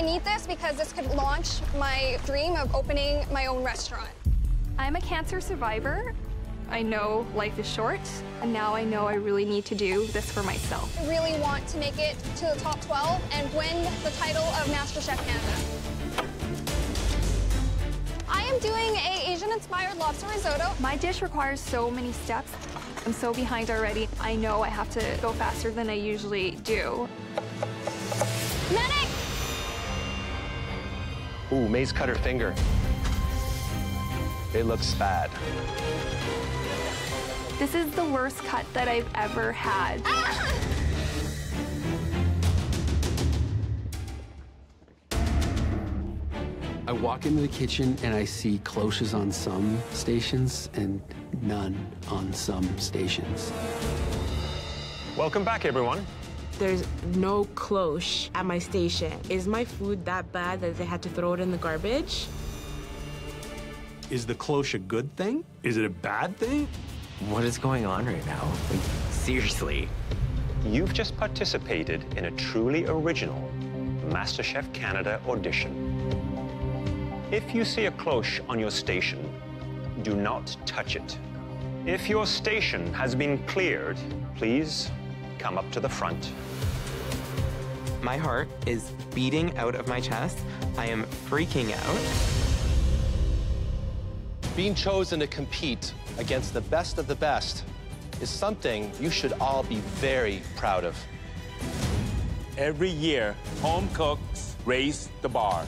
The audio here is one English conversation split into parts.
I need this because this could launch my dream of opening my own restaurant. I'm a cancer survivor. I know life is short, and now I know I really need to do this for myself. I really want to make it to the top 12 and win the title of MasterChef Canada. I am doing an Asian-inspired lobster risotto. My dish requires so many steps. I'm so behind already. I know I have to go faster than I usually do. Medic! Ooh, Mai's cut her finger. It looks bad. This is the worst cut that I've ever had. Ah! I walk into the kitchen and I see cloches on some stations and none on some stations. Welcome back, everyone. There's no cloche at my station. Is my food that bad that they had to throw it in the garbage? Is the cloche a good thing? Is it a bad thing? What is going on right now? Like, seriously. You've just participated in a truly original MasterChef Canada audition. If you see a cloche on your station, do not touch it. If your station has been cleared, please come up to the front. My heart is beating out of my chest. I am freaking out. Being chosen to compete against the best of the best is something you should all be very proud of. Every year, home cooks raise the bar,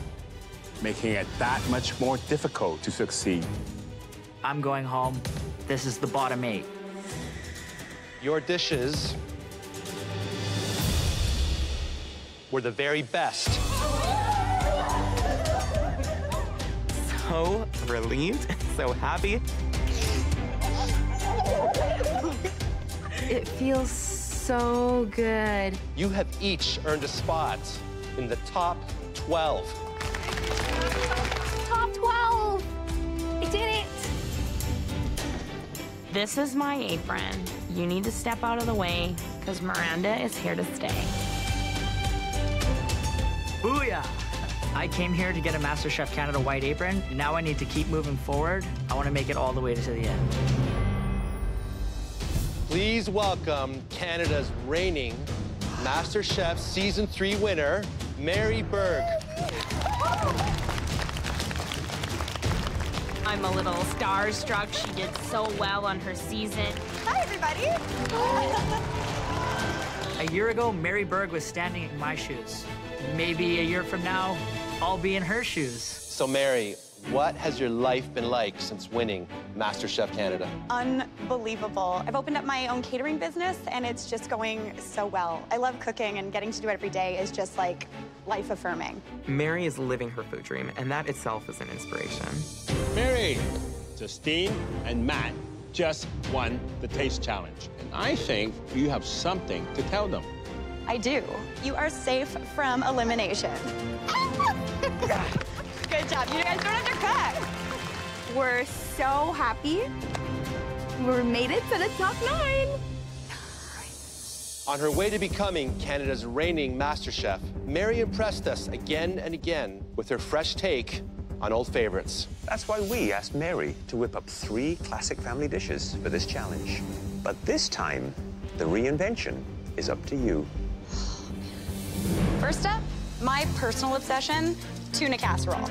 making it that much more difficult to succeed. I'm going home. This is the bottom 8. Your dishes were the very best. So relieved, so happy. It feels so good. You have each earned a spot in the top 12. Top 12! I did it! This is my apron. You need to step out of the way, because Miranda is here to stay. Booyah! I came here to get a MasterChef Canada white apron. Now I need to keep moving forward. I want to make it all the way to the end. Please welcome Canada's reigning MasterChef Season 3 winner, Mary Berg. I'm a little starstruck. She did so well on her season. Hi, everybody. A year ago, Mary Berg was standing in my shoes. Maybe a year from now, I'll be in her shoes. So, Mary, what has your life been like since winning MasterChef Canada? Unbelievable. I've opened up my own catering business, and it's just going so well. I love cooking, and getting to do it every day is just, like, life-affirming. Mary is living her food dream, and that itself is an inspiration. Mary, Justine, and Matt just won the Taste Challenge. And I think you have something to tell them. I do. You are safe from elimination. Good job. You guys don't have to cook. We're so happy. We made it to the top 9. On her way to becoming Canada's reigning MasterChef, Mary impressed us again and again with her fresh take on old favorites. That's why we asked Mary to whip up 3 classic family dishes for this challenge. But this time, the reinvention is up to you. First up, my personal obsession, tuna casserole.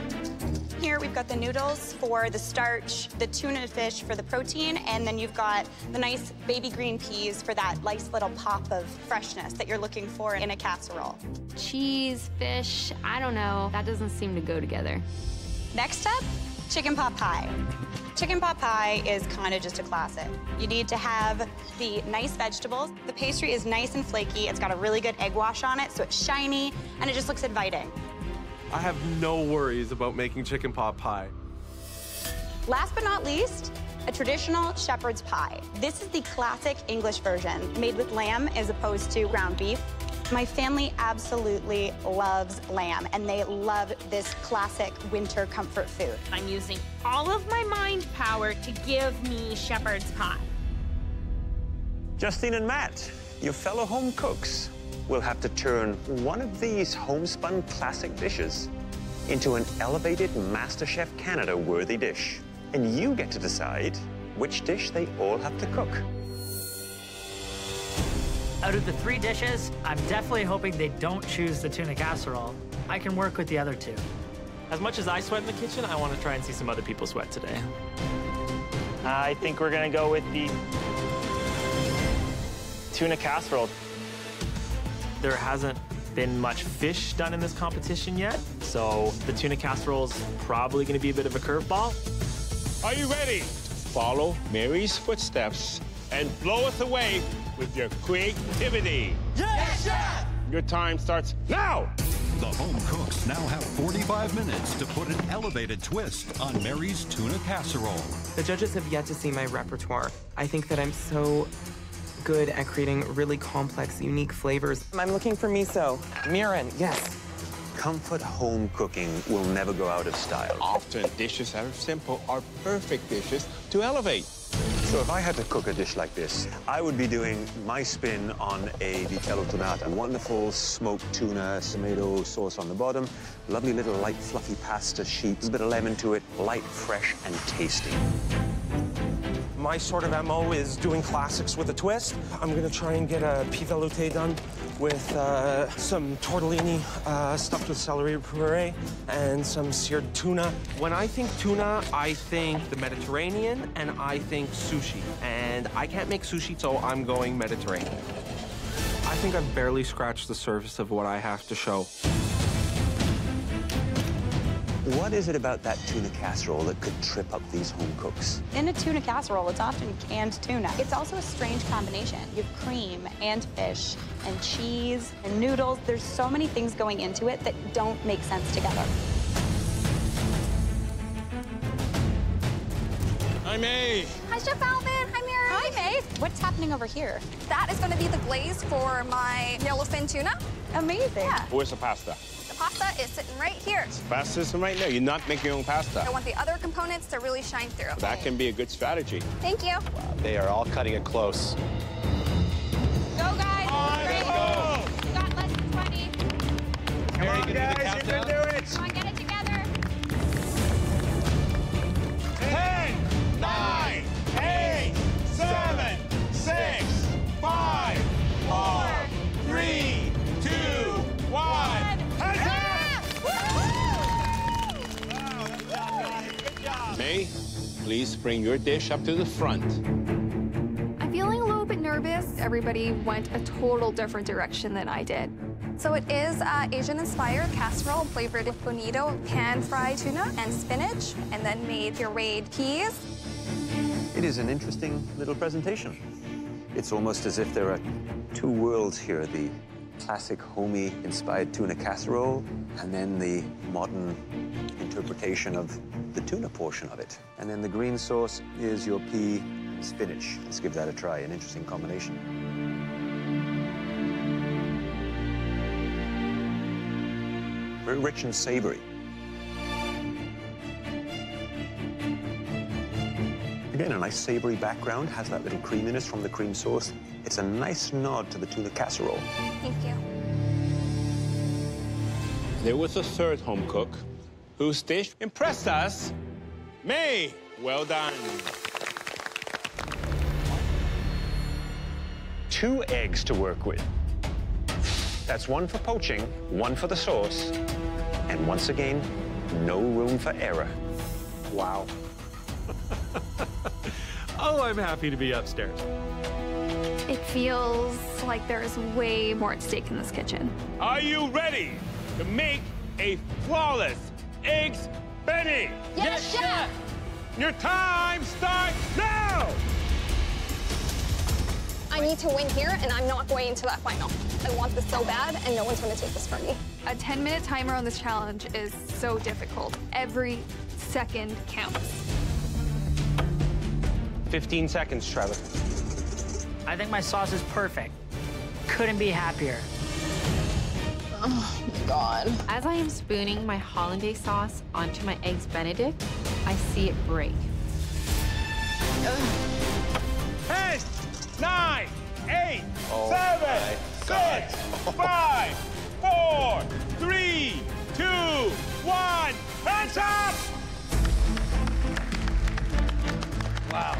Here we've got the noodles for the starch, the tuna fish for the protein, and then you've got the nice baby green peas for that nice little pop of freshness that you're looking for in a casserole. Cheese, fish, I don't know. That doesn't seem to go together. Next up, chicken pot pie. Chicken pot pie is kind of just a classic. You need to have the nice vegetables. The pastry is nice and flaky. It's got a really good egg wash on it, so it's shiny, and it just looks inviting. I have no worries about making chicken pot pie. Last but not least, a traditional shepherd's pie. This is the classic English version, made with lamb as opposed to ground beef. My family absolutely loves lamb, and they love this classic winter comfort food. I'm using all of my mind power to give me shepherd's pie. Justine and Matt, your fellow home cooks, will have to turn one of these homespun classic dishes into an elevated MasterChef Canada worthy dish. And you get to decide which dish they all have to cook. Out of the 3 dishes, I'm definitely hoping they don't choose the tuna casserole. I can work with the other 2. As much as I sweat in the kitchen, I want to try and see some other people sweat today. I think we're gonna go with the tuna casserole. There hasn't been much fish done in this competition yet, so the tuna casserole is probably going to be a bit of a curveball. Are you ready? Follow Mary's footsteps and blow us away with your creativity. Yes, chef! Your time starts now! The home cooks now have 45 minutes to put an elevated twist on Mary's tuna casserole. The judges have yet to see my repertoire. I think that I'm so good at creating really complex, unique flavors. I'm looking for miso. Mirin, yes. Comfort home cooking will never go out of style. Often dishes that are simple are perfect dishes to elevate. So if I had to cook a dish like this, I would be doing my spin on a vitello tunata. Wonderful smoked tuna, tomato sauce on the bottom, lovely little light fluffy pasta sheet, a bit of lemon to it, light, fresh, and tasty. My sort of MO is doing classics with a twist. I'm gonna try and get a pea velouté done with some tortellini stuffed with celery puree and some seared tuna. When I think tuna, I think the Mediterranean and I think sushi. And I can't make sushi, so I'm going Mediterranean. I think I've barely scratched the surface of what I have to show. What is it about that tuna casserole that could trip up these home cooks? In a tuna casserole, it's often canned tuna. It's also a strange combination. You have cream and fish and cheese and noodles. There's so many things going into it that don't make sense together. Hi, May. Hi, Chef Alvin. Hi, Mary. Hi, May. What's happening over here? That is going to be the glaze for my yellowfin tuna. Amazing. Yeah. Where's the pasta? The pasta is sitting right here. Pasta's right now. You're not making your own pasta. I want the other components to really shine through. That can be a good strategy. Thank you. They are all cutting it close. Go, guys. Let's go. We got less than 20. Come on, guys. You can do it. Come on, get it together. 10, 9, 8, 7, 6, 5, 4, 3, 2, 1. May, please bring your dish up to the front. I'm feeling a little bit nervous. Everybody went a total different direction than I did. So it is Asian-inspired casserole flavored with bonito, pan-fried tuna and spinach, and then made pureed peas. It is an interesting little presentation. It's almost as if there are 2 worlds here, the classic homey inspired tuna casserole and then the modern interpretation of the tuna portion of it. And then the green sauce is your pea and spinach. Let's give that a try, an interesting combination. Very rich and savory. Again, a nice savory background, has that little creaminess from the cream sauce. It's a nice nod to the tuna casserole. Thank you. There was a third home cook whose dish impressed us. May, well done. 2 eggs to work with. That's 1 for poaching, 1 for the sauce, and once again, no room for error. Wow. Oh, I'm happy to be upstairs. It feels like there's way more at stake in this kitchen. Are you ready to make a flawless eggs Benny? Yes, Chef! Your time starts now! I need to win here, and I'm not going into that final. I want this so bad, and no one's going to take this from me. A 10-minute timer on this challenge is so difficult. Every second counts. 15 seconds, Trevor. I think my sauce is perfect. Couldn't be happier. Oh, my God. As I am spooning my hollandaise sauce onto my eggs Benedict, I see it break. 10, 9, 8, 7, God. 6, 5, 4, 3, 2, 1. Hands up! Wow.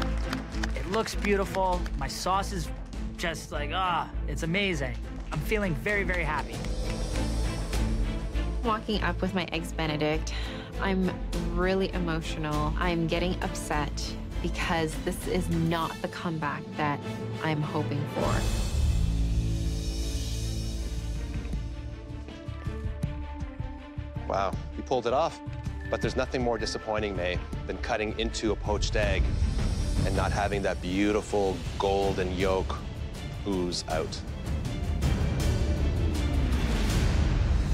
It looks beautiful. My sauce is just like, it's amazing. I'm feeling very, very happy. Walking up with my Eggs Benedict, I'm really emotional. I'm getting upset because this is not the comeback that I'm hoping for. Wow, you pulled it off. But there's nothing more disappointing, May, than cutting into a poached egg and not having that beautiful golden yolk ooze out.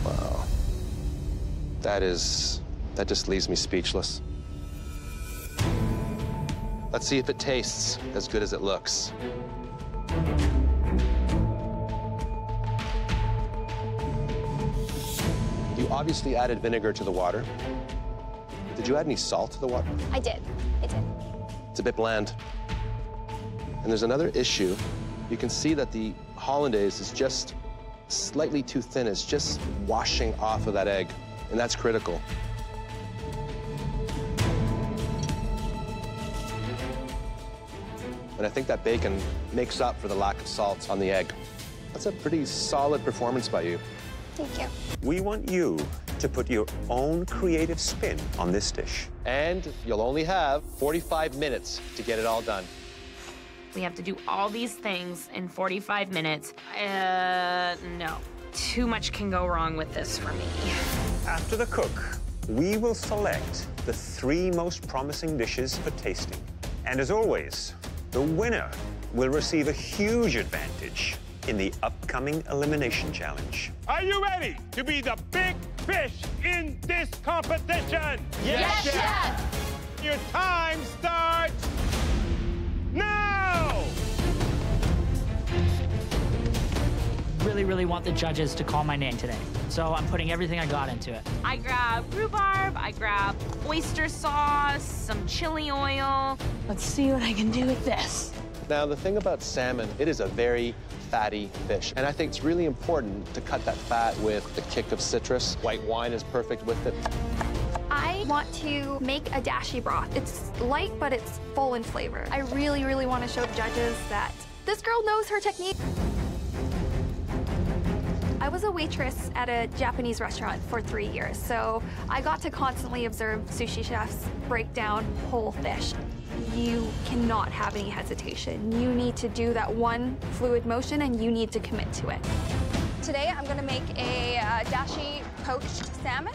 Wow. That just leaves me speechless. Let's see if it tastes as good as it looks. You obviously added vinegar to the water. Did you add any salt to the water? I did. It's a bit bland. And there's another issue. You can see that the hollandaise is just slightly too thin. It's just washing off of that egg, and that's critical. And I think that bacon makes up for the lack of salt on the egg. That's a pretty solid performance by you. Thank you. We want you to put your own creative spin on this dish. And you'll only have 45 minutes to get it all done. We have to do all these things in 45 minutes. No. Too much can go wrong with this for me. After the cook, we will select the 3 most promising dishes for tasting. And as always, the winner will receive a huge advantage in the upcoming elimination challenge. Are you ready to be the big fish in this competition? Yes, Chef! Your time starts now! Really, really want the judges to call my name today. So I'm putting everything I got into it. I grabbed rhubarb, I grabbed oyster sauce, some chili oil. Let's see what I can do with this. Now, the thing about salmon, it is a very fatty fish. And I think it's really important to cut that fat with the kick of citrus. White wine is perfect with it. I want to make a dashi broth. It's light, but it's full in flavor. I really, really want to show the judges that this girl knows her technique. I was a waitress at a Japanese restaurant for 3 years, so I got to constantly observe sushi chefs break down whole fish. You cannot have any hesitation. You need to do that one fluid motion, and you need to commit to it. Today, I'm gonna make a dashi poached salmon.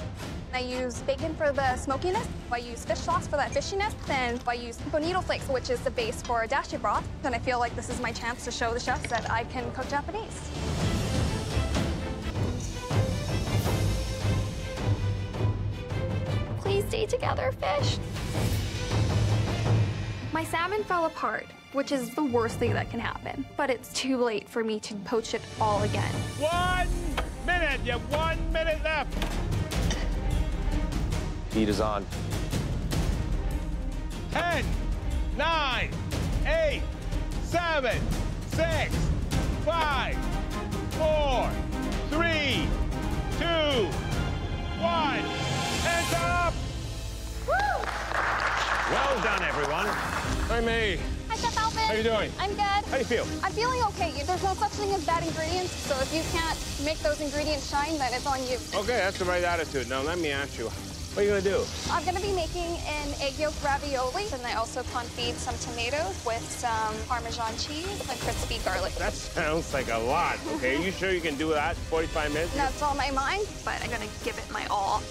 I use bacon for the smokiness. I use fish sauce for that fishiness. And I use bonito flakes, which is the base for dashi broth. And I feel like this is my chance to show the chefs that I can cook Japanese. Please stay together, fish. My salmon fell apart, which is the worst thing that can happen. But it's too late for me to poach it all again. 1 minute, you have 1 minute left. Heat is on. 10, 9, 8, 7, 6, 5, 4, 3, 2, 1. Hands up! Woo! Well done, everyone. Hi, May. Hi, Chef Alvin. How you doing? I'm good. How you feel? I'm feeling okay. There's no such thing as bad ingredients, so if you can't make those ingredients shine, then it's on you. Okay, that's the right attitude. Now, let me ask you, what are you gonna do? I'm gonna be making an egg yolk ravioli, and I also confit some tomatoes with some Parmesan cheese and crispy garlic. That sounds like a lot, okay? You sure you can do that in 45 minutes? That's on my mind. But I'm gonna give it my all.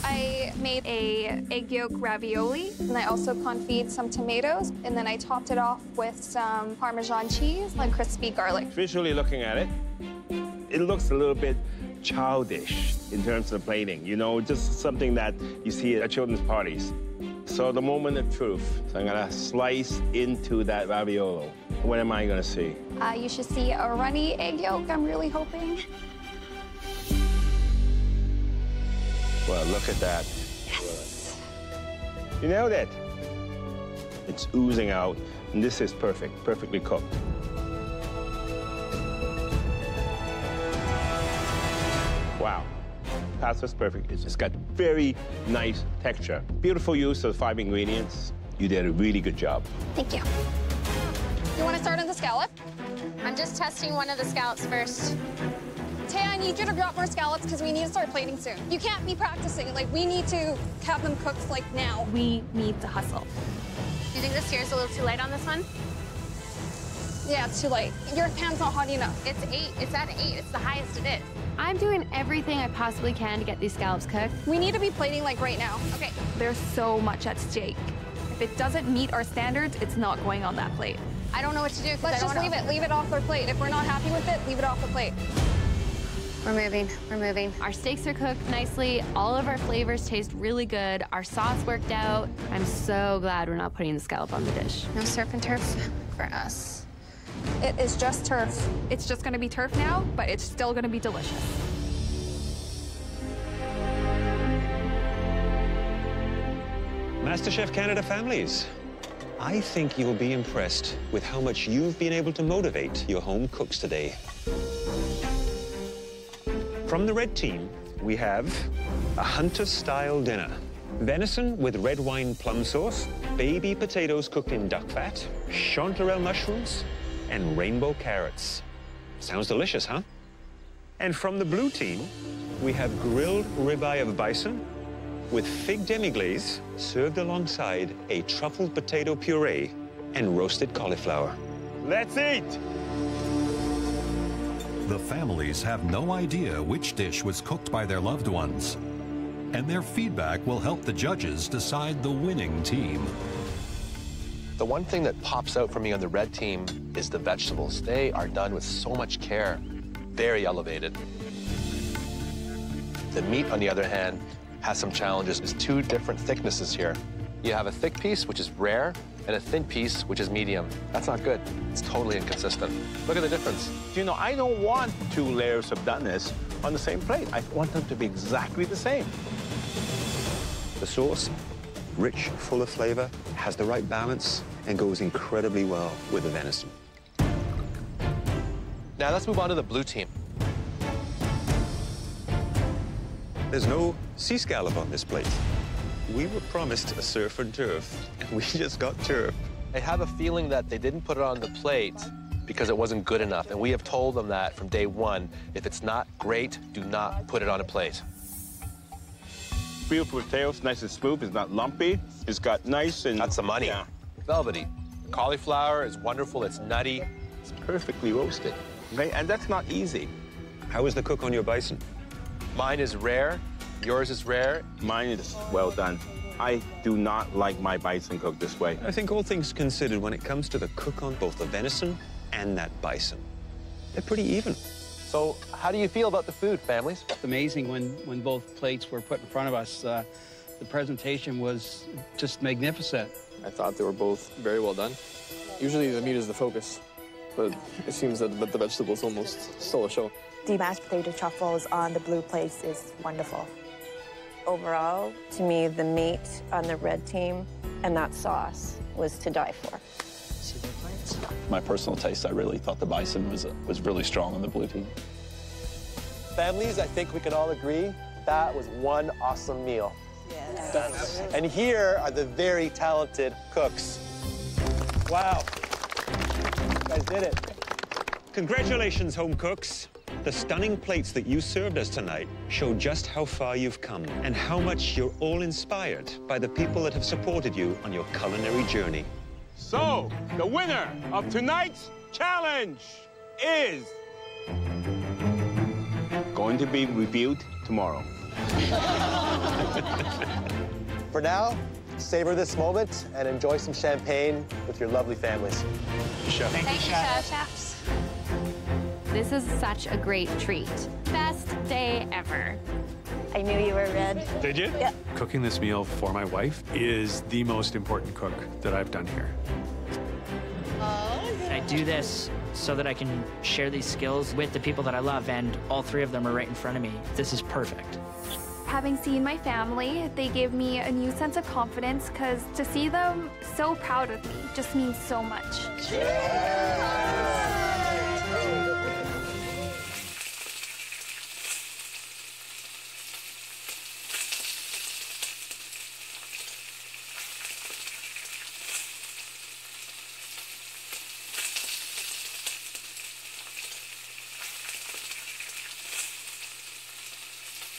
I made a egg yolk ravioli, and I also confit some tomatoes, and then I topped it off with some Parmesan cheese and crispy garlic. Visually looking at it, it looks a little bit childish in terms of plating, you know, just something that you see at children's parties. So the moment of truth, so I'm gonna slice into that raviolo. What am I gonna see? You should see a runny egg yolk, I'm really hoping. Well, look at that. Yes! You nailed it. It's oozing out, and this is perfect, perfectly cooked. Wow. Pasta's perfect. It's just got very nice texture. Beautiful use of 5 ingredients. You did a really good job. Thank you. You want to start on the scallop? I'm just testing one of the scallops first. Taya, I need you to drop more scallops because we need to start plating soon. You can't be practicing. Like, we need to have them cooked, like, now. We need to hustle. Do you think the sear's a little too light on this one? Yeah, it's too light. Your pan's not hot enough. It's 8. It's at 8. It's the highest it is. I'm doing everything I possibly can to get these scallops cooked. We need to be plating, like, right now. Okay. There's so much at stake. If it doesn't meet our standards, it's not going on that plate. I don't know what to do. Let's just leave it. Leave it off their plate. If we're not happy with it, leave it off the plate. We're moving. We're moving. Our steaks are cooked nicely. All of our flavors taste really good. Our sauce worked out. I'm so glad we're not putting the scallop on the dish. No surf and turf for us. It is just turf. It's just gonna be turf now, but it's still gonna be delicious. MasterChef Canada families, I think you'll be impressed with how much you've been able to motivate your home cooks today. From the red team, we have a hunter-style dinner. Venison with red wine plum sauce, baby potatoes cooked in duck fat, chanterelle mushrooms, and rainbow carrots. Sounds delicious, huh? And from the blue team, we have grilled ribeye of bison with fig demi-glaze served alongside a truffled potato puree and roasted cauliflower. Let's eat! The families have no idea which dish was cooked by their loved ones, and their feedback will help the judges decide the winning team. The one thing that pops out for me on the red team is the vegetables. They are done with so much care, very elevated. The meat, on the other hand, has some challenges. There's 2 different thicknesses here. You have a thick piece, which is rare, and a thin piece, which is medium. That's not good. It's totally inconsistent. Look at the difference. You know, I don't want 2 layers of doneness on the same plate. I want them to be exactly the same. The sauce, rich, full of flavor, has the right balance, and goes incredibly well with the venison. Now let's move on to the blue team. There's no sea scallop on this plate. We were promised a surf and turf, and we just got turf. I have a feeling that they didn't put it on the plate because it wasn't good enough, and we have told them that from day one. If it's not great, do not put it on a plate. Beautiful potatoes, nice and smooth. It's not lumpy. It's got nice and... That's the money. Yeah. Velvety. Cauliflower is wonderful. It's nutty. It's perfectly roasted. Okay? And that's not easy. How is the cook on your bison? Mine is rare. Yours is rare. Mine is well done. I do not like my bison cooked this way. I think all things considered, when it comes to the cook on both the venison and that bison, they're pretty even. So how do you feel about the food, families? It's amazing when both plates were put in front of us. The presentation was just magnificent. I thought they were both very well done. Usually the meat is the focus, but it seems that the vegetables almost stole the show. The mashed potato truffles on the blue plates is wonderful. Overall, to me, the meat on the red team and that sauce was to die for. My personal taste, I really thought the bison was really strong on the blue team. Families, I think we can all agree that was one awesome meal. Yes. And here are the very talented cooks. Wow. You guys did it. Congratulations, home cooks. The stunning plates that you served us tonight show just how far you've come and how much you're all inspired by the people that have supported you on your culinary journey. So, the winner of tonight's challenge is going to be reviewed tomorrow. For now, savor this moment and enjoy some champagne with your lovely families. Chef. Thank you, chefs. This is such a great treat. Best day ever. I knew you were red. Did you? Yeah. Cooking this meal for my wife is the most important cook that I've done here. I do this so that I can share these skills with the people that I love, and all 3 of them are right in front of me. This is perfect. Having seen my family, they gave me a new sense of confidence because to see them so proud of me just means so much. Cheers!